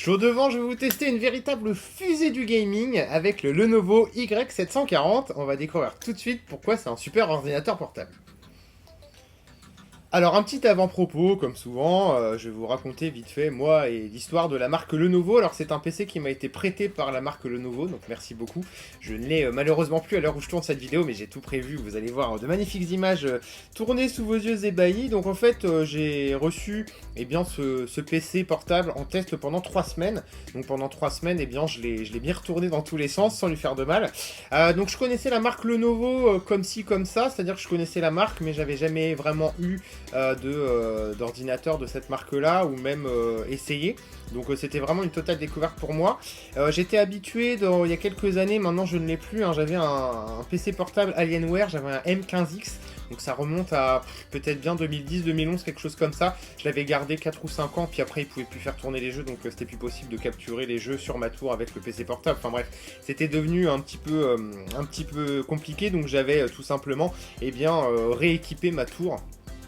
Chaud devant, je vais vous tester une véritable fusée du gaming avec le Lenovo Y740. On va découvrir tout de suite pourquoi c'est un super ordinateur portable. Alors un petit avant-propos, comme souvent, je vais vous raconter vite fait, moi et l'histoire de la marque Lenovo. Alors c'est un PC qui m'a été prêté par la marque Lenovo, donc merci beaucoup. Je ne l'ai malheureusement plus à l'heure où je tourne cette vidéo, mais j'ai tout prévu. Vous allez voir de magnifiques images tournées sous vos yeux ébahis. Donc en fait, j'ai reçu bien, ce PC portable en test pendant 3 semaines. Donc pendant 3 semaines, bien, je l'ai bien retourné dans tous les sens sans lui faire de mal. Donc je connaissais la marque Lenovo comme ci, comme ça, c'est-à-dire que je connaissais la marque, mais j'avais jamais vraiment eu d'ordinateur de cette marque-là, ou même essayé. Donc c'était vraiment une totale découverte pour moi. J'étais habitué il y a quelques années, maintenant je ne l'ai plus, hein, j'avais un PC portable Alienware, j'avais un M15X, donc ça remonte à peut-être bien 2010-2011, quelque chose comme ça. Je l'avais gardé 4 ou 5 ans, puis après il pouvait plus faire tourner les jeux, donc c'était plus possible de capturer les jeux sur ma tour avec le PC portable. Enfin bref, c'était devenu un petit peu compliqué, donc j'avais tout simplement rééquipé ma tour.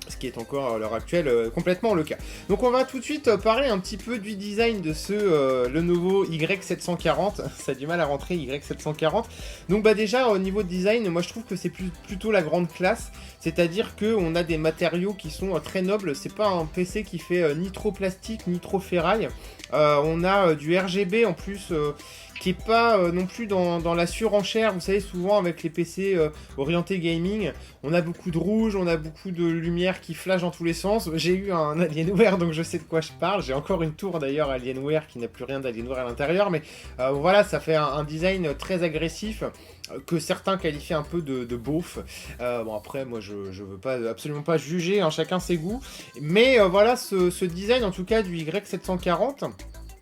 Ce qui est encore à l'heure actuelle complètement le cas. Donc on va tout de suite parler un petit peu du design de ce Lenovo Y740. Ça a du mal à rentrer, Y740. Donc déjà au niveau de design, moi je trouve que c'est plutôt la grande classe. C'est-à-dire qu'on a des matériaux qui sont très nobles. C'est pas un PC qui fait ni trop plastique ni trop ferraille. On a du RGB en plus qui est pas non plus dans la surenchère. Vous savez, souvent avec les PC orientés gaming, on a beaucoup de rouge, on a beaucoup de lumière qui flash dans tous les sens. J'ai eu un Alienware, donc je sais de quoi je parle. J'ai encore une tour d'ailleurs Alienware qui n'a plus rien d'Alienware à l'intérieur, mais voilà, ça fait un design très agressif que certains qualifient un peu de beauf. Bon après, moi je veux absolument pas juger, hein, chacun ses goûts. Mais voilà, ce design en tout cas du Y740,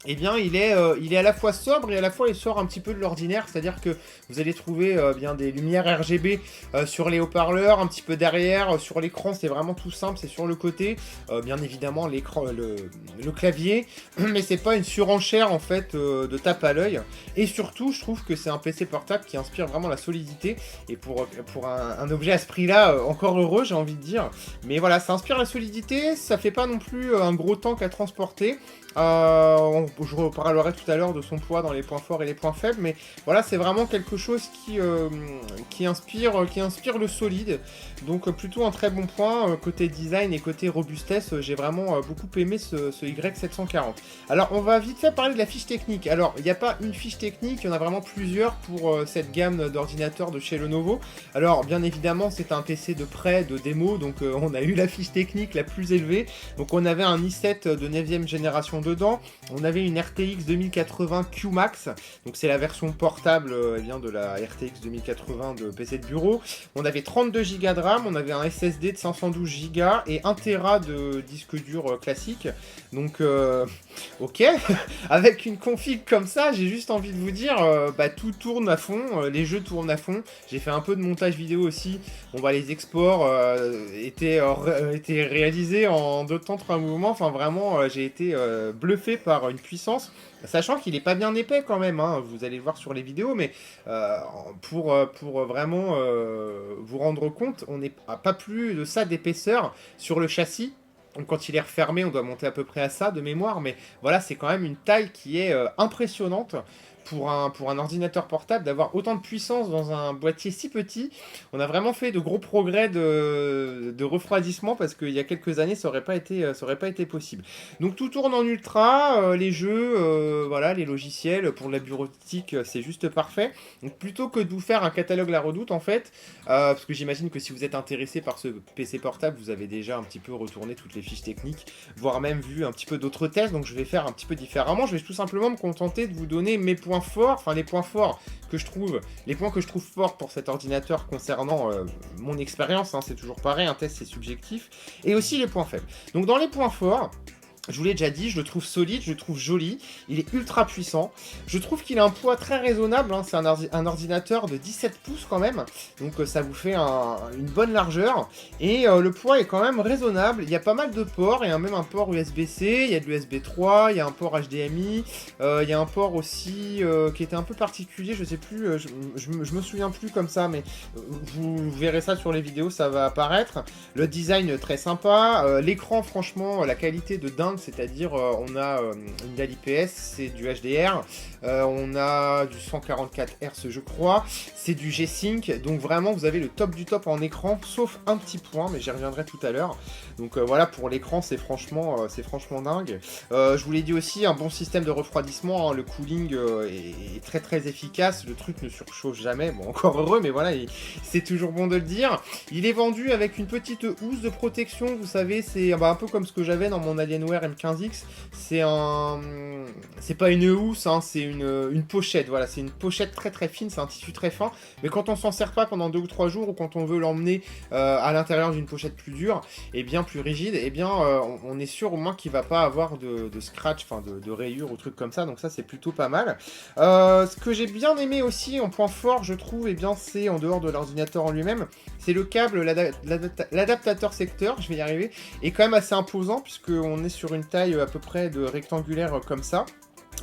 eh bien, il est à la fois sobre et à la fois il sort un petit peu de l'ordinaire, c'est-à-dire que vous allez trouver bien des lumières RGB sur les haut-parleurs, un petit peu derrière, sur l'écran, c'est vraiment tout simple, c'est sur le côté, bien évidemment l'écran, le clavier, mais c'est pas une surenchère en fait de tape à l'œil. Et surtout, je trouve que c'est un PC portable qui inspire vraiment la solidité, et pour un objet à ce prix-là, encore heureux, j'ai envie de dire. Mais voilà, ça inspire la solidité, ça fait pas non plus un gros tank à transporter. Je reparlerai tout à l'heure de son poids dans les points forts et les points faibles, mais voilà, c'est vraiment quelque chose qui inspire le solide. Donc plutôt un très bon point côté design et côté robustesse. J'ai vraiment beaucoup aimé ce Y740. Alors on va vite fait parler de la fiche technique. Alors il n'y a pas une fiche technique, il y en a vraiment plusieurs pour cette gamme d'ordinateurs de chez Lenovo. Alors bien évidemment c'est un PC de prêt, de démo, donc on a eu la fiche technique la plus élevée. Donc on avait un i7 de 9e génération dedans, on avait une RTX 2080 QMax, donc c'est la version portable de la RTX 2080 de PC de bureau. On avait 32 Go de RAM, on avait un SSD de 512 Go et 1 Tera de disque dur classique. Donc ok, avec une config comme ça, j'ai juste envie de vous dire, tout tourne à fond, les jeux tournent à fond. J'ai fait un peu de montage vidéo aussi. Bon les exports étaient réalisés en 2 temps 3 mouvements. Enfin vraiment, j'ai été bluffé par une puissance, sachant qu'il est pas bien épais quand même, hein, vous allez le voir sur les vidéos, mais pour vraiment vous rendre compte, on n'est pas plus de ça d'épaisseur sur le châssis. Donc quand il est refermé, on doit monter à peu près à ça de mémoire, mais voilà, c'est quand même une taille qui est impressionnante pour un ordinateur portable, d'avoir autant de puissance dans un boîtier si petit. On a vraiment fait de gros progrès de refroidissement, parce qu'il y a quelques années, ça aurait pas été possible. Donc tout tourne en ultra, les jeux, voilà, les logiciels, pour la bureautique, c'est juste parfait. Donc plutôt que de vous faire un catalogue La Redoute, en fait, parce que j'imagine que si vous êtes intéressé par ce PC portable, vous avez déjà un petit peu retourné toutes les fiches techniques, voire même vu un petit peu d'autres tests, donc je vais faire un petit peu différemment. Je vais tout simplement me contenter de vous donner mes points forts, enfin les points forts que je trouve, les points que je trouve forts pour cet ordinateur concernant mon expérience, hein, c'est toujours pareil, un test c'est subjectif, et aussi les points faibles. Donc dans les points forts, je vous l'ai déjà dit, je le trouve solide, je le trouve joli, il est ultra puissant, je trouve qu'il a un poids très raisonnable, hein, c'est un ordinateur de 17 pouces quand même, donc ça vous fait une bonne largeur, et le poids est quand même raisonnable. Il y a pas mal de ports, il y a même un port USB-C, il y a de l'USB 3, il y a un port HDMI, il y a un port aussi qui était un peu particulier, je sais plus, je me souviens plus comme ça, mais vous verrez ça sur les vidéos, ça va apparaître. Le design très sympa, l'écran franchement, la qualité de dingue, dingue, c'est-à-dire on a une dalle IPS, c'est du HDR, on a du 144 Hz je crois, c'est du G-Sync, donc vraiment vous avez le top du top en écran, sauf un petit point, mais j'y reviendrai tout à l'heure. Donc voilà, pour l'écran c'est franchement dingue. Je vous l'ai dit aussi, un bon système de refroidissement, hein, le cooling est très très efficace, le truc ne surchauffe jamais, bon encore heureux, mais voilà, c'est toujours bon de le dire. Il est vendu avec une petite housse de protection, vous savez, c'est un peu comme ce que j'avais dans mon Alienware M15X, c'est pas une housse, hein, c'est une pochette, voilà, c'est une pochette très très fine, c'est un tissu très fin, mais quand on s'en sert pas pendant 2 ou 3 jours, ou quand on veut l'emmener à l'intérieur d'une pochette plus dure, et bien plus rigide, et bien on est sûr au moins qu'il va pas avoir de scratch, enfin de rayures ou trucs comme ça, donc ça c'est plutôt pas mal. Ce que j'ai bien aimé aussi en point fort, je trouve, et bien c'est en dehors de l'ordinateur en lui-même, c'est le câble, l'adaptateur secteur, je vais y arriver, est quand même assez imposant puisqu'on est sur une taille à peu près de rectangulaire comme ça.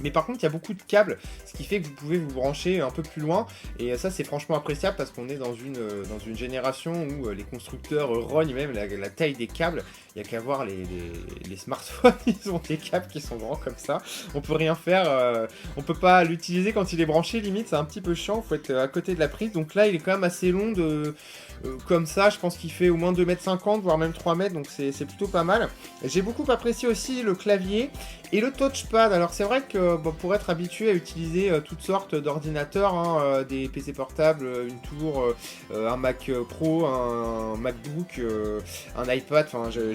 Mais par contre, il y a beaucoup de câbles, ce qui fait que vous pouvez vous brancher un peu plus loin. Et ça, c'est franchement appréciable parce qu'on est dans une génération où les constructeurs rognent même la taille des câbles. Il n'y a qu'à voir les smartphones, ils ont des câbles qui sont grands comme ça. On peut rien faire, on peut pas l'utiliser quand il est branché, limite, c'est un petit peu chiant, il faut être à côté de la prise. Donc là, il est quand même assez long comme ça, je pense qu'il fait au moins 2,50 m, voire même 3 mètres, donc c'est plutôt pas mal. J'ai beaucoup apprécié aussi le clavier et le touchpad. Alors c'est vrai que pour être habitué à utiliser toutes sortes d'ordinateurs, hein, des PC portables, une tour, un Mac Pro, un MacBook, un iPad, enfin je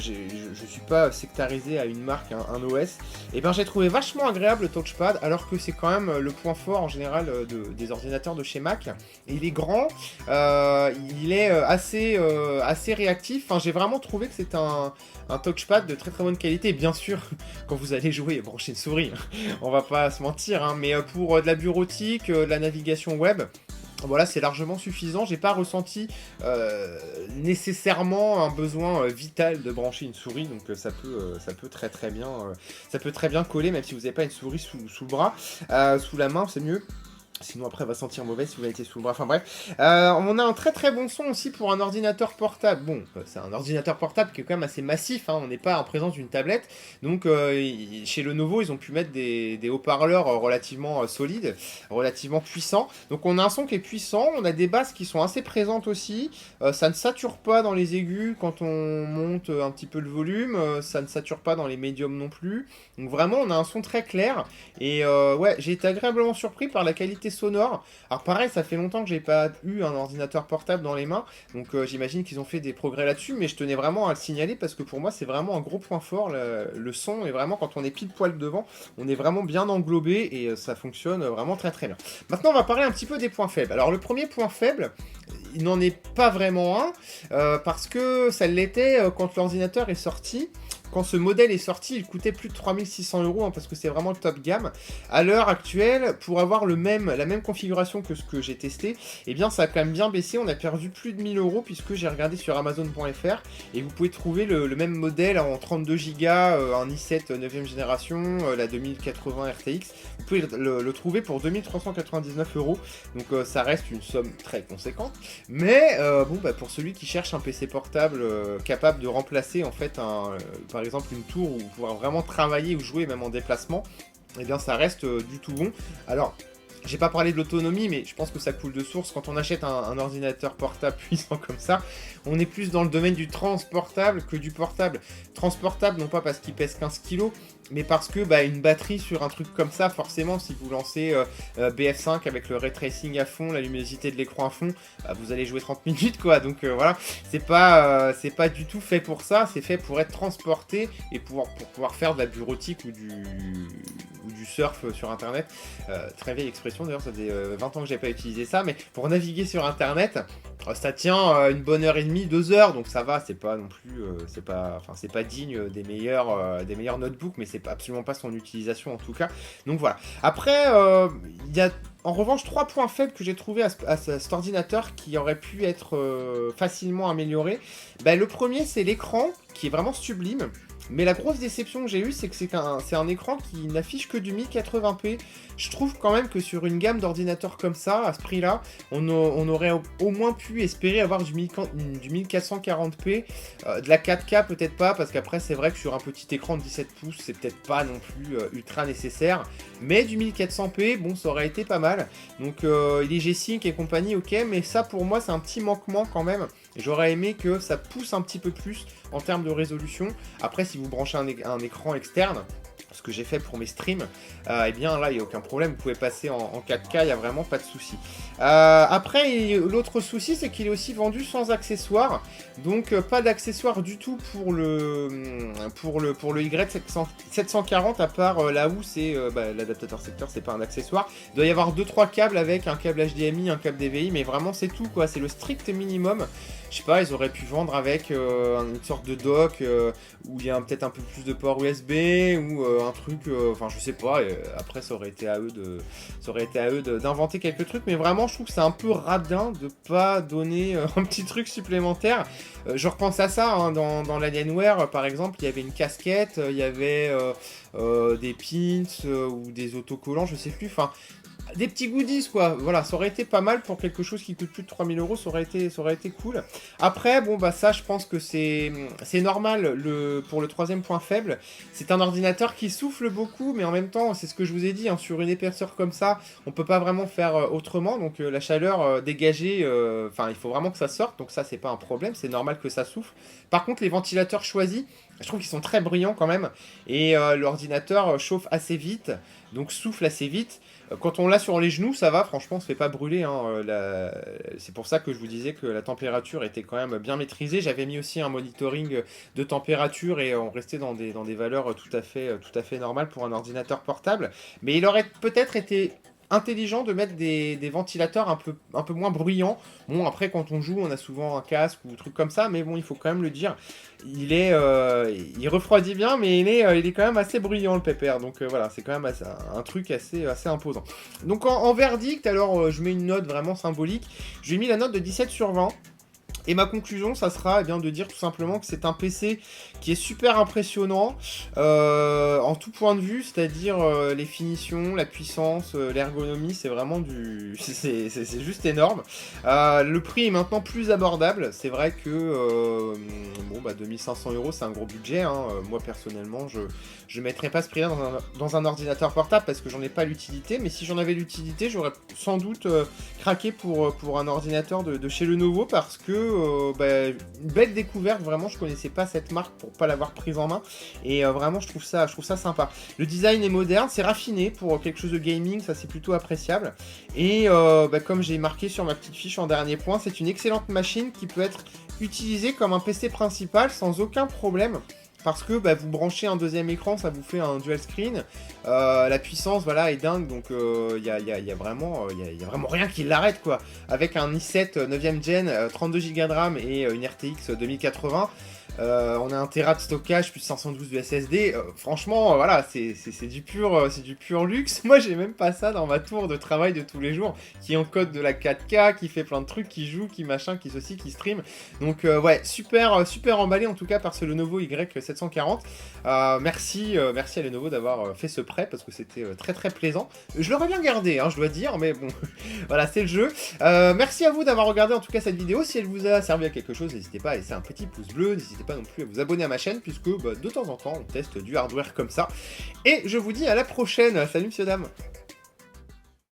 suis pas sectarisé à une marque, un OS, et ben j'ai trouvé vachement agréable le touchpad, alors que c'est quand même le point fort en général des ordinateurs de chez Mac. Et il est grand, il est assez réactif, enfin j'ai vraiment trouvé que c'est un touchpad de très très bonne qualité. Et bien sûr, quand vous allez jouer, branchez une souris, on va pas se mentir, hein, mais pour de la bureautique, de la navigation web, voilà, c'est largement suffisant. J'ai pas ressenti nécessairement un besoin vital de brancher une souris, donc ça peut très bien coller, même si vous n'avez pas une souris sous le bras, sous la main, c'est mieux. Sinon après elle va sentir mauvais si vous mettez sous le bras, enfin bref. On a un très très bon son aussi pour un ordinateur portable. Bon, c'est un ordinateur portable qui est quand même assez massif, hein, on n'est pas en présence d'une tablette. Donc chez Lenovo, ils ont pu mettre des haut-parleurs relativement solides, relativement puissants. Donc on a un son qui est puissant, on a des basses qui sont assez présentes aussi. Ça ne sature pas dans les aigus quand on monte un petit peu le volume, ça ne sature pas dans les médiums non plus. Donc vraiment on a un son très clair. Et ouais, j'ai été agréablement surpris par la qualité sonore. Alors pareil, ça fait longtemps que j'ai pas eu un ordinateur portable dans les mains, donc j'imagine qu'ils ont fait des progrès là-dessus, mais je tenais vraiment à le signaler parce que pour moi c'est vraiment un gros point fort, le son, et vraiment quand on est pile poil devant, on est vraiment bien englobé et ça fonctionne vraiment très très bien. Maintenant on va parler un petit peu des points faibles. Alors le premier point faible, il n'en est pas vraiment un, parce que ça l'était quand l'ordinateur est sorti. Quand ce modèle est sorti, il coûtait plus de 3600 €, hein, parce que c'est vraiment le top gamme. À l'heure actuelle, pour avoir la même configuration que ce que j'ai testé, eh bien ça a quand même bien baissé. On a perdu plus de 1000 € puisque j'ai regardé sur Amazon.fr et vous pouvez trouver le même modèle en 32 Go, un i7 9ème génération, la 2080 RTX. Vous pouvez le trouver pour 2399 €. Donc ça reste une somme très conséquente. Mais bon, pour celui qui cherche un PC portable capable de remplacer en fait par exemple une tour ou pouvoir vraiment travailler ou jouer même en déplacement, eh bien ça reste du tout bon. Alors j'ai pas parlé de l'autonomie, mais je pense que ça coule de source. Quand on achète un ordinateur portable puissant comme ça, on est plus dans le domaine du transportable que du portable. Transportable, non pas parce qu'il pèse 15 kg, mais parce que une batterie sur un truc comme ça, forcément, si vous lancez BF5 avec le ray tracing à fond, la luminosité de l'écran à fond, vous allez jouer 30 minutes, quoi. Donc voilà, c'est pas du tout fait pour ça, c'est fait pour être transporté et pour pouvoir faire de la bureautique ou du surf sur Internet. Très vieille expression, d'ailleurs, ça faisait 20 ans que j'ai pas utilisé ça, mais pour naviguer sur Internet, ça tient une bonne heure et demie, 2 heures, donc ça va, c'est pas non plus, c'est pas digne des meilleurs notebooks, mais c'est absolument pas son utilisation en tout cas. Donc voilà. Après, il y a en revanche 3 points faibles que j'ai trouvé à cet ordinateur qui aurait pu être facilement amélioré. Le premier, c'est l'écran qui est vraiment sublime. Mais la grosse déception que j'ai eue, c'est que c'est un écran qui n'affiche que du 1080p. Je trouve quand même que sur une gamme d'ordinateurs comme ça, à ce prix-là, on aurait au moins pu espérer avoir du 1440p, de la 4K peut-être pas, parce qu'après c'est vrai que sur un petit écran de 17 pouces, c'est peut-être pas non plus ultra nécessaire, mais du 1400p, bon, ça aurait été pas mal. Donc les G-Sync et compagnie, ok, mais ça pour moi c'est un petit manquement quand même. J'aurais aimé que ça pousse un petit peu plus en termes de résolution. Après, si vous branchez un écran externe, ce que j'ai fait pour mes streams, eh bien là il n'y a aucun problème, vous pouvez passer en 4K, il n'y a vraiment pas de souci. Après, l'autre souci, c'est qu'il est aussi vendu sans accessoires, donc pas d'accessoires du tout pour le Y740, à part là où c'est l'adaptateur secteur, c'est pas un accessoire. Il doit y avoir 2-3 câbles avec un câble HDMI, un câble DVI, mais vraiment c'est tout quoi, c'est le strict minimum. Je sais pas, ils auraient pu vendre avec une sorte de dock où il y a peut-être un peu plus de port USB ou un truc, enfin je sais pas. Après ça aurait été à eux d'inventer quelques trucs, mais vraiment je trouve que c'est un peu radin de pas donner un petit truc supplémentaire. Je repense à ça hein, dans l'Alienware par exemple, il y avait une casquette, il y avait des pins ou des autocollants, je sais plus. Enfin, des petits goodies quoi, voilà, ça aurait été pas mal pour quelque chose qui coûte plus de 3000 €, ça aurait été cool. Après, bon bah ça je pense que c'est normal pour le troisième point faible, c'est un ordinateur qui souffle beaucoup, mais en même temps, c'est ce que je vous ai dit, hein, sur une épaisseur comme ça, on peut pas vraiment faire autrement, donc la chaleur dégagée, enfin il faut vraiment que ça sorte, donc ça c'est pas un problème, c'est normal que ça souffle. Par contre, les ventilateurs choisis, je trouve qu'ils sont très bruyants quand même, et l'ordinateur chauffe assez vite, donc souffle assez vite. Quand on l'a sur les genoux, ça va, franchement, on se fait pas brûler. Hein, c'est pour ça que je vous disais que la température était quand même bien maîtrisée. J'avais mis aussi un monitoring de température et on restait dans des valeurs tout à fait normales pour un ordinateur portable. Mais il aurait peut-être été intelligent de mettre des ventilateurs un peu moins bruyants. Bon, après, quand on joue, on a souvent un casque ou truc comme ça, mais bon, il faut quand même le dire. Il refroidit bien, mais il est quand même assez bruyant, le pépère. Donc voilà, c'est quand même un truc assez imposant. Donc en verdict, alors je mets une note vraiment symbolique. Je lui ai mis la note de 17 sur 20. Et ma conclusion, ça sera bien de dire tout simplement que c'est un PC qui est super impressionnant en tout point de vue, c'est-à-dire les finitions, la puissance, l'ergonomie, c'est vraiment c'est juste énorme. Le prix est maintenant plus abordable, c'est vrai que 2500 €, c'est un gros budget. Hein. Moi personnellement, je mettrais pas ce prix-là dans un ordinateur portable parce que j'en ai pas l'utilité, mais si j'en avais l'utilité, j'aurais sans doute craqué pour un ordinateur de chez Lenovo parce que une belle découverte, vraiment je connaissais pas cette marque pour pas l'avoir prise en main et vraiment je trouve ça sympa. Le design est moderne, c'est raffiné pour quelque chose de gaming, ça c'est plutôt appréciable et comme j'ai marqué sur ma petite fiche en dernier point, c'est une excellente machine qui peut être utilisée comme un PC principal sans aucun problème. Parce que vous branchez un deuxième écran, ça vous fait un dual screen. La puissance, voilà, est dingue, donc il y a vraiment rien qui l'arrête, quoi. Avec un i7 9ème gen, 32 Go de RAM et une RTX 2080, on a 1 Tera de stockage, plus 512 de SSD. Franchement, voilà, c'est du pur luxe. Moi, j'ai même pas ça dans ma tour de travail de tous les jours, qui encode de la 4K, qui fait plein de trucs, qui joue, qui machin, qui ceci, qui stream. Donc, ouais, super emballé en tout cas par ce Lenovo Y740. Merci à Lenovo d'avoir fait ce prêt parce que c'était très plaisant. Je l'aurais bien gardé, hein, je dois dire, mais bon, voilà, c'est le jeu. Merci à vous d'avoir regardé en tout cas cette vidéo. Si elle vous a servi à quelque chose, n'hésitez pas à laisser un petit pouce bleu, n'hésitez pas non plus à vous abonner à ma chaîne puisque de temps en temps on teste du hardware comme ça. Et je vous dis à la prochaine. Salut monsieur dame.